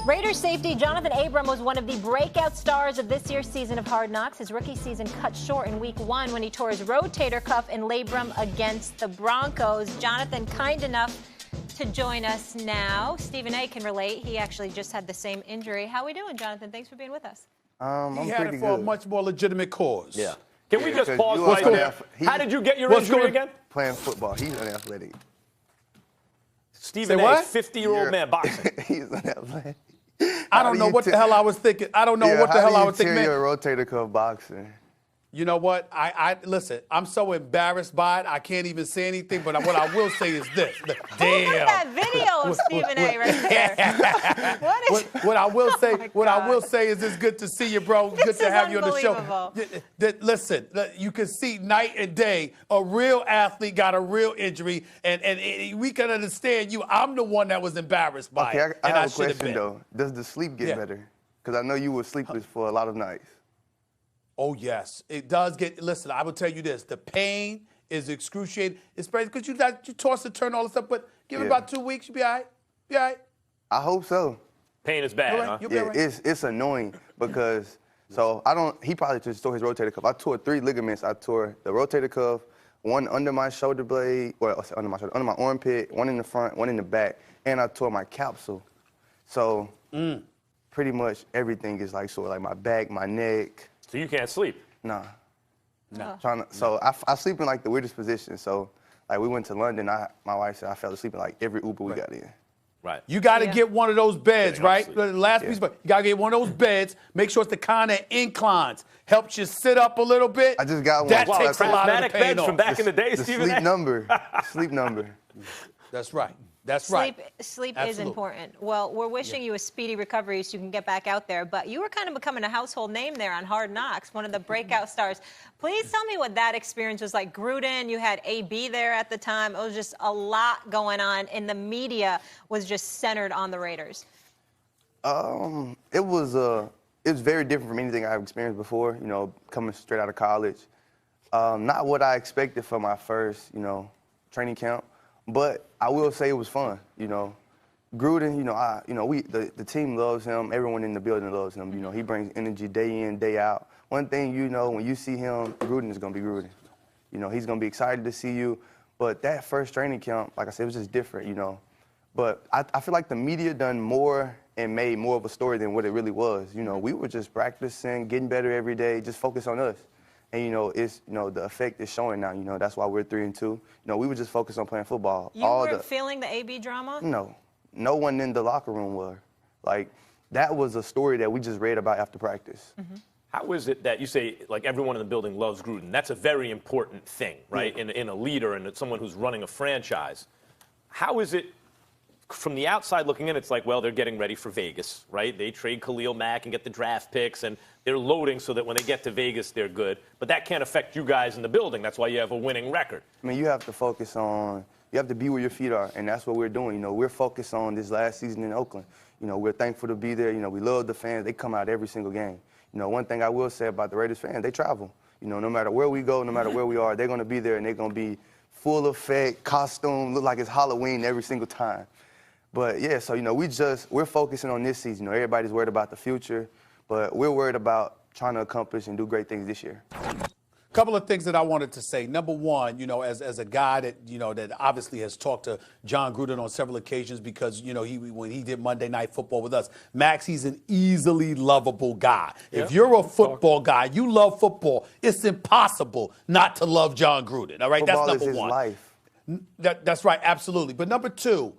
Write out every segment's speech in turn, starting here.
Raiders safety Jonathan Abram was one of the breakout stars of this year's season of Hard Knocks. His rookie season cut short in week 1 when he tore his rotator cuff in labrum against the Broncos. Jonathan, kind enough to join us now. Stephen A. can relate. He actually just had the same injury. How are we doing, Jonathan? Thanks for being with us. I'm he had it for a much more legitimate cause. Yeah. Can we just pause right there? How did you get your injury again? Playing football. He's unathletic. Stephen A., 50-year-old man boxing. He's unathletic. I don't know what the hell I was thinking. I don't know what the hell I was thinking. How do you tear your rotator cuff boxing? You know what? Listen, I'm so embarrassed by it, I can't even say anything, but what I will say is this. Look at that video of Stephen A. right there. What I will say is it's good to see you, bro. Good to have you on the show. Listen, you can see night and day a real athlete got a real injury, and we can understand you. I'm the one that was embarrassed by it. Okay, I have a question, though. Does the sleep get better? Because I know you were sleepless for a lot of nights. Oh, yes. It does get – listen, I will tell you this. The pain is excruciating. It's crazy because you toss and turn all this stuff, but give it about 2 weeks, you'll be all right. Be all right. I hope so. Pain is bad, right. huh? You'll be all right. It's annoying because – so he probably just tore his rotator cuff. I tore 3 ligaments. I tore the rotator cuff, one under my shoulder blade, under my armpit, one in the front, one in the back, and I tore my capsule. So pretty much everything is like sort of like my back, my neck. So you can't sleep? Nah. So I sleep in like the weirdest position. So like we went to London. My wife said I fell asleep in like every Uber we got in. Right. You got to get one of those beds, right? The last piece, but you got to get one of those beds. Make sure it's the kind that inclines. Helps you sit up a little bit. I just got one. That takes a lot of the pain beds off. from back in the day, Stephen. Sleep number. That's right. That's right. Sleep is important. Well, we're wishing you a speedy recovery so you can get back out there. But you were kind of becoming a household name there on Hard Knocks, one of the breakout stars. Please tell me what that experience was like. Gruden, you had AB there at the time. It was just a lot going on, and the media was just centered on the Raiders. It was very different from anything I've experienced before. You know, coming straight out of college. Not what I expected for my first, training camp. But I will say it was fun, Gruden, the team loves him. Everyone in the building loves him. He brings energy day in, day out. One thing when you see him, Gruden is going to be Gruden. He's going to be excited to see you. But that first training camp, like I said, it was just different, But I feel like the media done more and made more of a story than what it really was. We were just practicing, getting better every day, just focus on us. And, it's, the effect is showing now. That's why we're 3-2. We were just focused on playing football. You weren't feeling the AB drama? No. No one in the locker room were. Like, that was a story that we just read about after practice. Mm-hmm. How is it that you say, like, everyone in the building loves Gruden? That's a very important thing, right, in a leader and someone who's running a franchise. How is it, from the outside looking in, it's like, well, they're getting ready for Vegas, right? They trade Khalil Mack and get the draft picks, and they're loading so that when they get to Vegas, they're good. But that can't affect you guys in the building. That's why you have a winning record. I mean, you have to focus on – you have to be where your feet are, and that's what we're doing. We're focused on this last season in Oakland. We're thankful to be there. We love the fans. They come out every single game. One thing I will say about the Raiders fans, they travel. No matter where we go, no matter where we are, they're going to be there, and they're going to be full effect, costume, look like it's Halloween every single time. But, yeah, so, we're focusing on this season. Everybody's worried about the future, but we're worried about trying to accomplish and do great things this year. A couple of things that I wanted to say. Number one, as a guy that, that obviously has talked to John Gruden on several occasions because, when he did Monday Night Football with us, Max, he's an easily lovable guy. Yep. If you're a football guy, you love football, it's impossible not to love John Gruden. All right, football that's number is his one. Life. That's right, absolutely. But number two,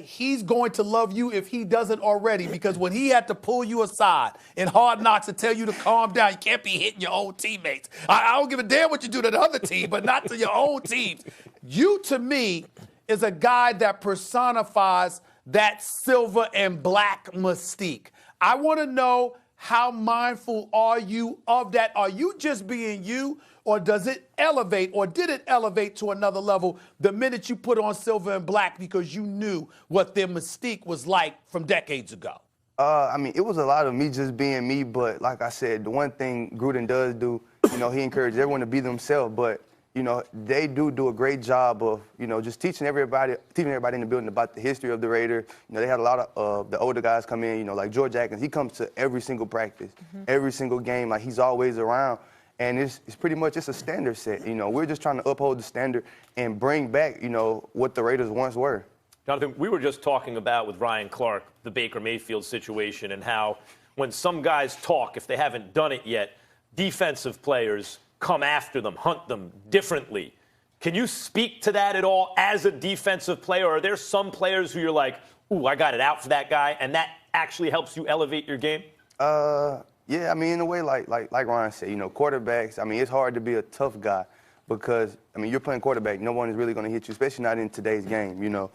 he's going to love you if he doesn't already, because when he had to pull you aside in Hard Knocks and tell you to calm down, you can't be hitting your own teammates. I don't give a damn what you do to the other team, but not to your own teams. You, to me, is a guy that personifies that silver and black mystique. I want to know, how mindful are you of that? Are you just being you? Or does it elevate, or did it elevate to another level the minute you put on silver and black because you knew what their mystique was like from decades ago? It was a lot of me just being me, but like I said, the one thing Gruden does do, he encourages everyone to be themselves, but, you know, they do a great job of, you know, just teaching everybody in the building about the history of the Raiders. You know, they had a lot of the older guys come in, you know, like George Atkins. He comes to every single practice, every single game. Like, he's always around. And it's pretty much a standard set. You know, we're just trying to uphold the standard and bring back, you know, what the Raiders once were. Jonathan, we were just talking about with Ryan Clark the Baker Mayfield situation and how when some guys talk, if they haven't done it yet, defensive players come after them, hunt them differently. Can you speak to that at all as a defensive player? Are there some players who you're like, ooh, I got it out for that guy, and that actually helps you elevate your game? Yeah, I mean, in a way, like Ryan said, you know, quarterbacks, I mean, it's hard to be a tough guy because, I mean, you're playing quarterback. No one is really going to hit you, especially not in today's game, you know.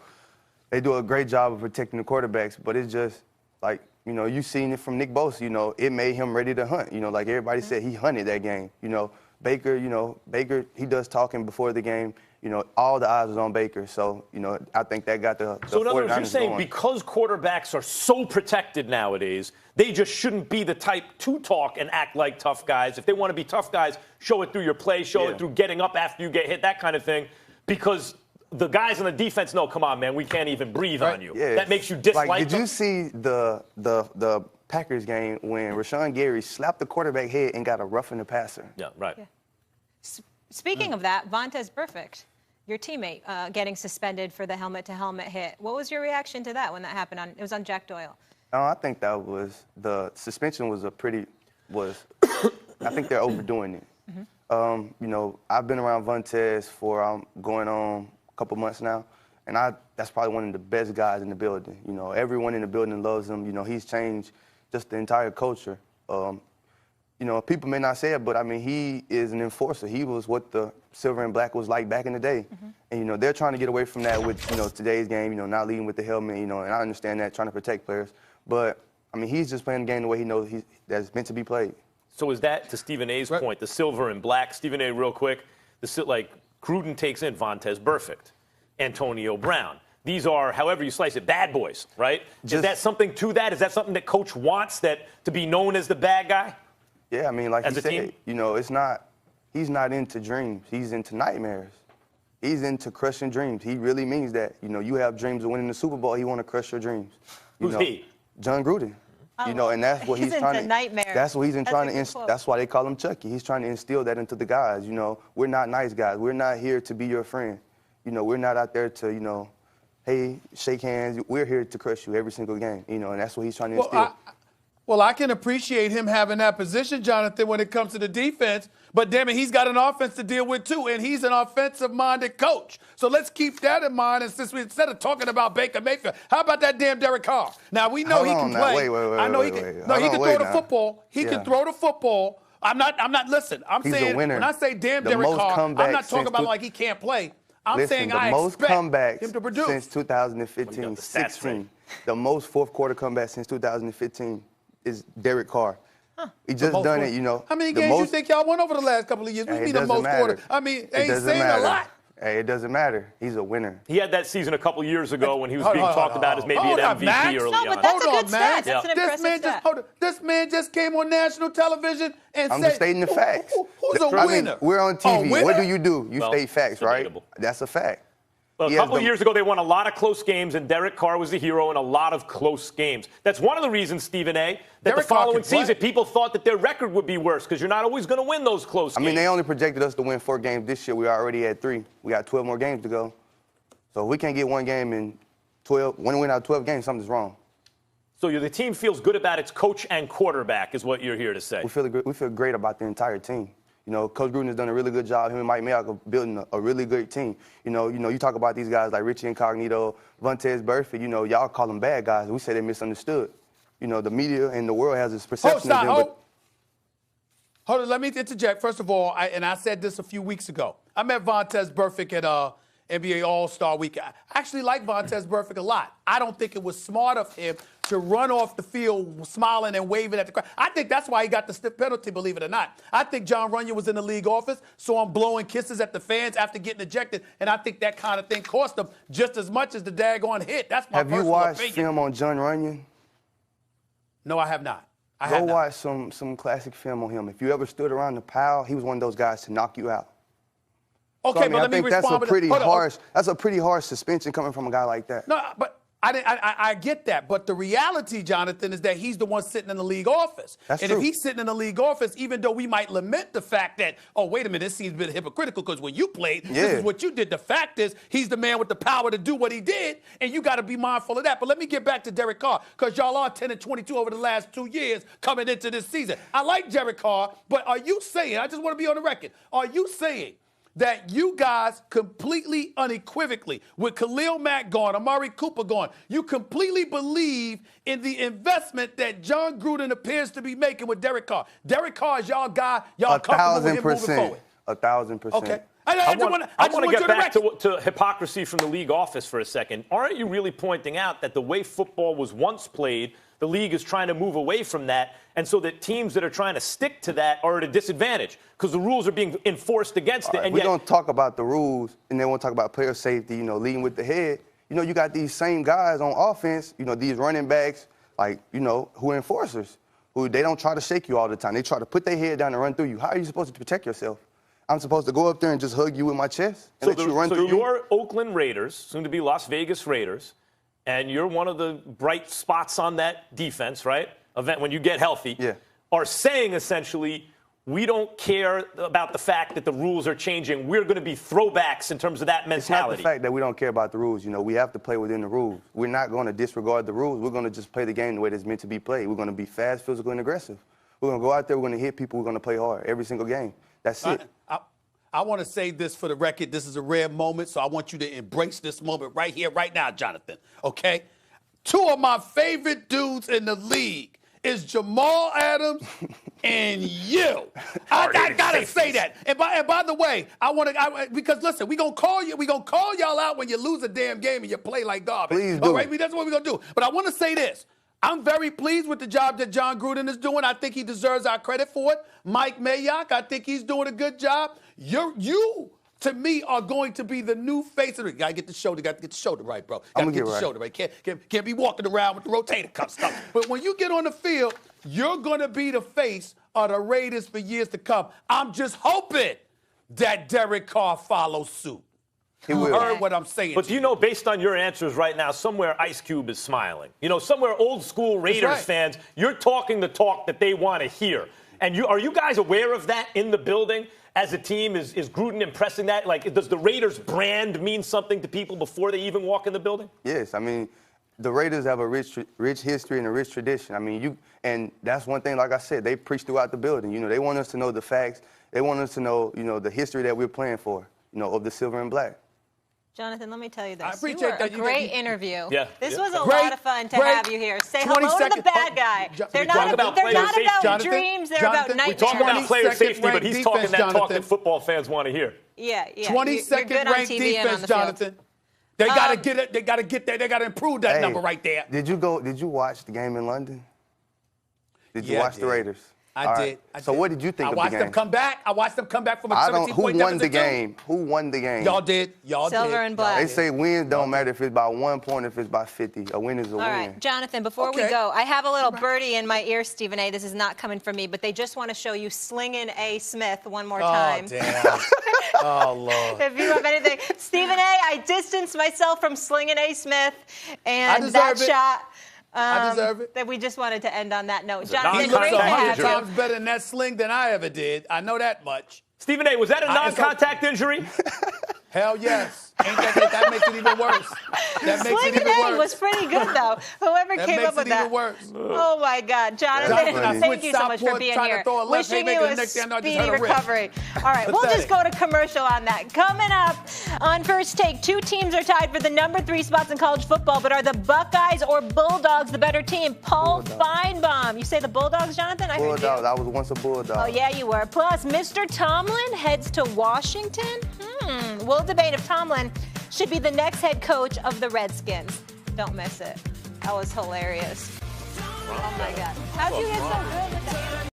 They do a great job of protecting the quarterbacks, but it's just like, you know, you've seen it from Nick Bosa, you know, it made him ready to hunt. You know, like everybody said, he hunted that game. You know, Baker, he does talking before the game. You know, all the eyes was on Baker. So, you know, I think that got the So in other words, you're saying going. Because quarterbacks are so protected nowadays, they just shouldn't be the type to talk and act like tough guys. If they want to be tough guys, show it through your play, show it through getting up after you get hit, that kind of thing. Because the guys on the defense know, come on, man, we can't even breathe on you. Yeah. That makes you dislike like, did them. you see the Packers game when Rashawn Gary slapped the quarterback head and got a roughing the passer? Yeah, right. Yeah. Speaking of that, Vontaze Burfict, your teammate, getting suspended for the helmet-to-helmet hit. What was your reaction to that when that happened? It was on Jack Doyle. I think that was the suspension was I think they're overdoing it. You know, I've been around Vontaze for going on a couple months now, and that's probably one of the best guys in the building. You know, everyone in the building loves him. You know, he's changed just the entire culture. You know, people may not say it, but I mean, he is an enforcer. He was what the silver and black was like back in the day. And, you know, they're trying to get away from that with, you know, today's game, you know, not leading with the helmet, you know, and I understand that, trying to protect players. But, I mean, he's just playing the game the way he knows that's meant to be played. So is that, to Stephen A's point, the silver and black? Stephen A, real quick, Gruden takes in Vontaze Burfict, Antonio Brown. These are, however you slice it, bad boys, right? Is that something to that? Is that something that Coach wants, that to be known as the bad guy? Yeah, I mean, like As he a said, team? you know, he's not into dreams. He's into nightmares. He's into crushing dreams. He really means that. You know, you have dreams of winning the Super Bowl. He want to crush your dreams. Who's he? John Gruden. You know, and that's what he's trying into nightmares. That's what he's trying to. a good quote. That's why they call him Chucky. He's trying to instill that into the guys. You know, we're not nice guys. We're not here to be your friend. You know, we're not out there to, you know, hey, shake hands. We're here to crush you every single game. You know, and that's what he's trying to instill. Well, I can appreciate him having that position, Jonathan, when it comes to the defense. But, damn it, he's got an offense to deal with, too, and he's an offensive-minded coach. So let's keep that in mind. And since instead of talking about Baker Mayfield, how about that damn Derek Carr? Now, we know he can play. I know he can. No, he can throw the football. He can throw the football. I'm not. Listen, I'm saying when I say damn Derek Carr, I'm not talking about like he can't play. I'm saying I expect him to produce. Since 2015, 16. The most fourth-quarter comebacks since 2015 is Derek Carr. He just done it, you know. How many games you think y'all won over the last couple of years? We beat the most quarter. I mean, ain't saying a lot. Hey, it doesn't matter. He's a winner. He had that season a couple years ago when he was being talked about as maybe an MVP early on. No, but that's a good stat. That's an impressive stat. This man just came on national television and said, I'm just stating the facts. Who's a winner? We're on TV. What do? You state facts, right? Debatable. That's a fact. Well, a couple of years ago, they won a lot of close games, and Derek Carr was the hero in a lot of close games. That's one of the reasons, Stephen A., that the following season people thought that their record would be worse because you're not always going to win those close games. I mean, they only projected us to win 4 games this year. We already had 3. We got 12 more games to go. So if we can't get one game in 12, when we win out 12 games, something's wrong. So the team feels good about its coach and quarterback is what you're here to say. We feel great about the entire team. You know, Coach Gruden has done a really good job. Him and Mike Mayock are building a really good team. You know, you talk about these guys like Richie Incognito, Vontaze Burfict. You know, y'all call them bad guys. We say they're misunderstood. You know, the media and the world has this perception of them. Hold on, let me interject. First of all, I said this a few weeks ago. I met Vontaze Burfict at NBA All-Star Week. I actually like Vontaze Burfict a lot. I don't think it was smart of him to run off the field smiling and waving at the crowd. I think that's why he got the stiff penalty, believe it or not. I think John Runyon was in the league office, saw him blowing kisses at the fans after getting ejected, and I think that kind of thing cost him just as much as the daggone hit. That's my personal opinion. Have you watched film on John Runyon? No, I have not. Go watch some classic film on him. If you ever stood around the pile, he was one of those guys to knock you out. Okay, So, I mean, but I let me think that's respond. that's a pretty harsh suspension coming from a guy like that. No, but I get that. But the reality, Jonathan, is that he's the one sitting in the league office. That's and true. if he's sitting in the league office, even though we might lament the fact that, oh, wait a minute, this seems a bit hypocritical because when you played, this is what you did. The fact is, he's the man with the power to do what he did, and you got to be mindful of that. But let me get back to Derek Carr, because y'all are 10-22 over the last 2 years coming into this season. I like Derek Carr, but are you saying, I just want to be on the record, are you saying that you guys completely unequivocally, with Khalil Mack gone, Amari Cooper gone, you completely believe in the investment that John Gruden appears to be making with Derek Carr? Derek Carr is y'all guy, y'all comfortable with him moving forward? 1,000%. Okay. I want to get back to hypocrisy from the league office for a second. Aren't you really pointing out that the way football was once played, the league is trying to move away from that, and so that teams that are trying to stick to that are at a disadvantage because the rules are being enforced against it? And we're going to talk about the rules, and then we'll talk about player safety, leading with the head. You got these same guys on offense, these running backs, like, who are enforcers, who they don't try to shake you all the time. They try to put their head down and run through you. How are you supposed to protect yourself? I'm supposed to go up there and just hug you with my chest and let you run through me? So you're Oakland Raiders, soon to be Las Vegas Raiders, and you're one of the bright spots on that defense, right? When you get healthy, are saying essentially, we don't care about the fact that the rules are changing. We're going to be throwbacks in terms of that mentality. It's not the fact that we don't care about the rules. We have to play within the rules. We're not going to disregard the rules. We're going to just play the game the way it's meant to be played. We're going to be fast, physical, and aggressive. We're going to go out there, we're going to hit people, we're going to play hard every single game. That's it. I want to say this for the record. This is a rare moment, so I want you to embrace this moment right here, right now, Jonathan, okay? 2 of my favorite dudes in the league is Jamal Adams and you. I gotta say that. And by the way, because listen, we gonna call y'all out when you lose a damn game and you play like garbage. Please do. All right, that's what we're gonna do. But I want to say this. I'm very pleased with the job that John Gruden is doing. I think he deserves our credit for it. Mike Mayock, I think he's doing a good job. You to me, are going to be the new face of it. Got to get the shoulder right, bro. Got to get the shoulder right. Can't be walking around with the rotator cuff stuff. But when you get on the field, you're going to be the face of the Raiders for years to come. I'm just hoping that Derek Carr follows suit. He will. You heard what I'm saying. But do you know, based on your answers right now, somewhere Ice Cube is smiling. Somewhere old school Raiders fans, you're talking the talk that they want to hear. And are you guys aware of that in the building? As a team, is Gruden impressing that? Like, does the Raiders brand mean something to people before they even walk in the building? Yes, I mean, the Raiders have a rich history and a rich tradition. I mean, and that's one thing, like I said, they preach throughout the building. They want us to know the facts. They want us to know, the history that we're playing for, of the silver and black. Jonathan, let me tell you this. I appreciate that. Great interview. Yeah. This was a lot of fun to have you here. Say hello to the bad guy. They're not about dreams. They're about nightmares. We talk about player safety, but he's talking that talk that football fans want to hear. Yeah. 22nd ranked defense, Jonathan. They got to get it. They got to get there. They got to improve that number right there. Did you watch the game in London? Did you watch the Raiders? I did. So what did you think of the game? I watched them come back from a 17-point deficit. Who won the game? Who won the game? Y'all did. Silver and black. They say wins don't matter if it's by 1 point, if it's by 50. A win is a win. All right, Jonathan, before we go, I have a little birdie in my ear, Stephen A. This is not coming from me, but they just want to show you Slingin' A. Smith one more time. Oh, damn. Oh, Lord. If you have anything. Stephen A., I distanced myself from Slingin' A. Smith, and that shot... I deserve it. That we just wanted to end on that note. Jonathan, Jonathan, great to have 100 times better in that sling than I ever did. I know that much. Stephen A., was that a non-contact injury? Hell yes. That makes it even worse. That makes it even worse. Slingin' A was pretty good, though. Whoever came up with that. Even worse. Oh, my God. Jonathan, thank you so much for being here. Wishing you a speedy recovery. All right, we'll just go to commercial on that. Coming up on First Take, 2 teams are tied for the number 3 spots in college football, but are the Buckeyes or Bulldogs the better team? Paul Feinbaum. You say the Bulldogs, Jonathan? I heard you. Bulldogs. I was once a Bulldog. Oh, yeah, you were. Plus, Mr. Tomlin heads to Washington. We'll debate if Tomlin should be the next head coach of the Redskins. Don't miss it. That was hilarious. Oh, my God. How'd you get so good with that?